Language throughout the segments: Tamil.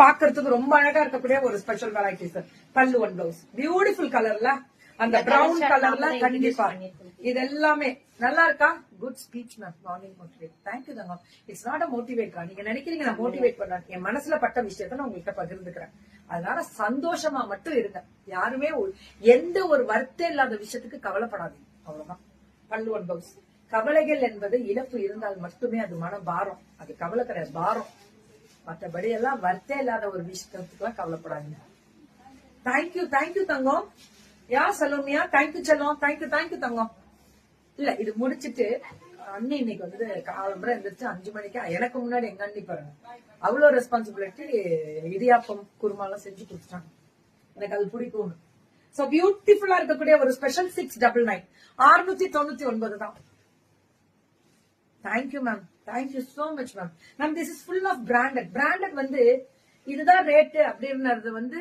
பாக்குறதுக்கு ரொம்ப அழகா இருக்கக்கூடிய ஒரு ஸ்பெஷல் வெரைட்டி சார். பல்லு ஒன் பிளவுஸ் பியூட்டிஃபுல் கலர்ல, அந்த பிரவுன் கலர்ல கண்டிப்பா இது எல்லாமே நல்லா இருக்கா? Good speech ma'am. Morning motivate. Thank you தாங்க. இட்ஸ் நாட் அ மோட்டிவேட்டா. நீங்க நினைக்கிறீங்க நான் மோட்டிவேட் பண்றேன். என் மனசுல பட்ட விஷயத்த நான் உங்ககிட்ட பகிர்ந்துக்கிறேன். அதனால சந்தோஷமா மட்டும் இருங்க. யாருமே எந்த ஒரு வருத்தம் இல்லாத விஷயத்துக்கு கவலைப்படாதீங்க. அவ்வளவுதான். பல்லு ஒன் பிளவுஸ். கவலைகள் என்பது இழப்பு இருந்தால் மட்டுமே அது மன பாரம். அது கவலை கிடையாது, பாரம். மற்றபடி எல்லாம் வருத்தம் இல்லாத ஒரு விஷயத்துக்குலாம் கவலைப்படாதீங்க. தேங்க்யூ தேங்க்யூ தங்கம். யா சலோமியா. தேங்க்யூ செல்லம். தேங்க்யூ தங்கம். இல்ல இது முடிச்சிட்டு அண்ணி இன்னைக்கு வந்து காலம்பரம் எந்திரிச்சு 5 மணிக்கு எனக்கு முன்னாடி எங்க அண்ணி பாருங்க அவ்வளவு ரெஸ்பான்சிபிலிட்டி இடியாப்பம் குருமாலாம் செஞ்சு கொடுத்துட்டாங்க. எனக்கு அது பிடிக்கும். சோ பியூட்டிஃபுல்லா இருக்கக்கூடிய ஒரு ஸ்பெஷல் 699 699 தான். Thank you ma'am. Thank you so much ma'am. Ma'am this is full of branded. Branded வந்து இதுதான் ரேட்டு அப்படின்றது வந்து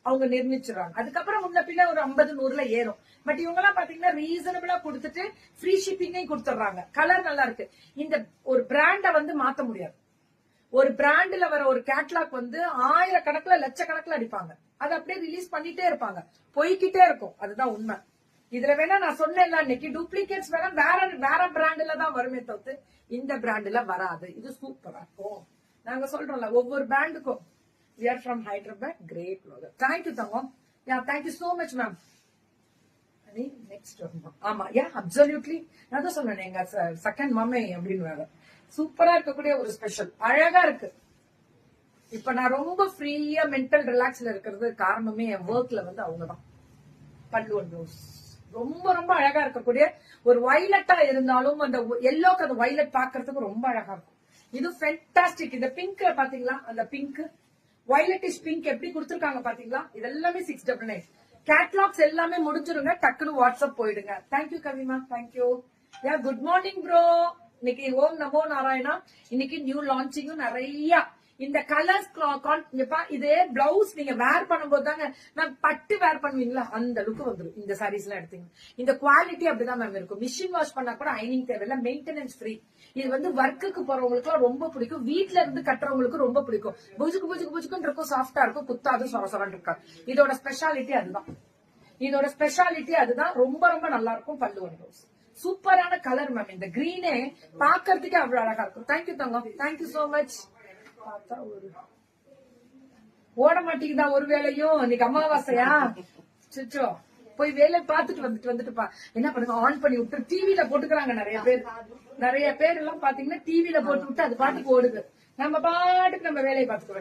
அவங்க நிர்ணயிச்சிடறாங்க. அதுக்கப்புறம் முன்ன பின்ன ஒரு 50-100ல ஏறும். பட் இவங்க எல்லாம் பாத்தீங்கன்னா ரீசனபிளா கொடுத்துட்டு ஃப்ரீ ஷிப்பிங்கையும் கொடுத்துட்றாங்க. கலர் நல்லா இருக்கு. இந்த ஒரு பிராண்ட வந்து மாத்த முடியாது. ஒரு பிராண்ட்ல வர ஒரு கேட்லாக் வந்து 1000 கணக்குல லட்சக்கணக்குல அடிப்பாங்க. அதை அப்படியே ரிலீஸ் பண்ணிட்டே இருப்பாங்க. போய்கிட்டே இருக்கும். அதுதான் உண்மை. இதுல வேணா நான் சொன்னேன்ல இன்னைக்கு டூப்ளிகேட்ஸ் வேணா வேற பிராண்ட்ல தான் வருமே தவிர்த்து இந்த பிராண்ட்ல வராது. இது சூப்பரா இருக்கும். நாங்க சொல்றோம்ல ஒவ்வொரு பிராண்டுக்கும். we are from Hyderabad. Great logo. Thank you Thangam. Yeah, thank you so much ma'am. Next ஆமா யா அப்சல்யூட்லி. நான் தான் சொன்னேன் எங்க செகண்ட் மம்மை அப்படின்னு வேற சூப்பரா இருக்கக்கூடிய ஒரு ஸ்பெஷல். அழகா இருக்கு. இப்ப நான் ரொம்ப ஃப்ரீயா மென்டல் ரிலாக்ஸ்ல இருக்கிறது காரணமே என் ஒர்க்ல வந்து அவங்கதான். பல்லு ஒன் பிளவுஸ் ரொம்ப ரொம்ப அழகா இருக்கக்கூடிய ஒரு வயலட்டா இருந்தாலும் அந்த எல்லோக்கு அந்த வயலட் பாக்குறதுக்கு ரொம்ப அழகா இருக்கும். இது ஃபென்டாஸ்டிக். இந்த பிங்க் பாத்தீங்களா? அந்த பிங்க் வயலட்டிஷ் பிங்க் எப்படி கொடுத்திருக்காங்க பாத்தீங்களா? இது எல்லாமே 699. கேட்லாக்ஸ் எல்லாமே முடிஞ்சிருங்க. டக்குனு வாட்ஸ்அப் போயிடுங்க. தேங்க்யூ கவிமா. Thank you. Yeah good morning bro. இன்னைக்கு ஓம் நமோ நாராயணா. இன்னைக்கு நியூ லான்ச்சிங்கும் நிறைய இந்த கலர்ஸ் இதே பிளவுஸ் நீங்க வேர் பண்ணும்போது தாங்க மேம் பட்டு வேர் பண்ணுவீங்களா அந்த லுக் வந்துடும். இந்த சாரீஸ் எல்லாம் எடுத்தீங்க இந்த குவாலிட்டி அப்படிதான் மேம் இருக்கும். மிஷின் வாஷ் பண்ணா கூட ஐனிங் தேவையில்ல. Maintenance free. இது வந்து ஒர்க்குக்கு போறவங்களுக்கு எல்லாம் ரொம்ப பிடிக்கும். வீட்டுல இருந்து கட்டுறவங்களுக்கு ரொம்ப பிடிக்கும். புஜுக்கு இருக்கும். சாஃப்டா இருக்கும். குத்தாது சொரசொரன்னு இருக்கா. இதோட ஸ்பெஷாலிட்டி அதுதான். இதோட ஸ்பெஷாலிட்டி அதுதான். ரொம்ப ரொம்ப நல்லா இருக்கும். பல்லு ஒன் பிளவுஸ் சூப்பரான கலர் மேம். இந்த கிரீனே பாக்குறதுக்கே அவ்வளவு அழகா இருக்கும். தேங்க்யூ தங்கம். Thank you so much. ஓட மாட்டேங்குதா ஒரு வேலையும்? இன்னைக்கு அமாவாசையா? சிச்சோ போய் வேலை பார்த்துட்டு வந்துட்டுப்பா. என்ன பண்ணுங்க ஆன் பண்ணி விட்டு டிவில போட்டுக்கிறாங்க. நிறைய பேர் எல்லாம் பாத்தீங்கன்னா டிவில போட்டு விட்டு அது பாட்டுக்கு ஓடுது. நம்ம பாட்டுக்கு நம்ம வேலையை பார்த்துக்க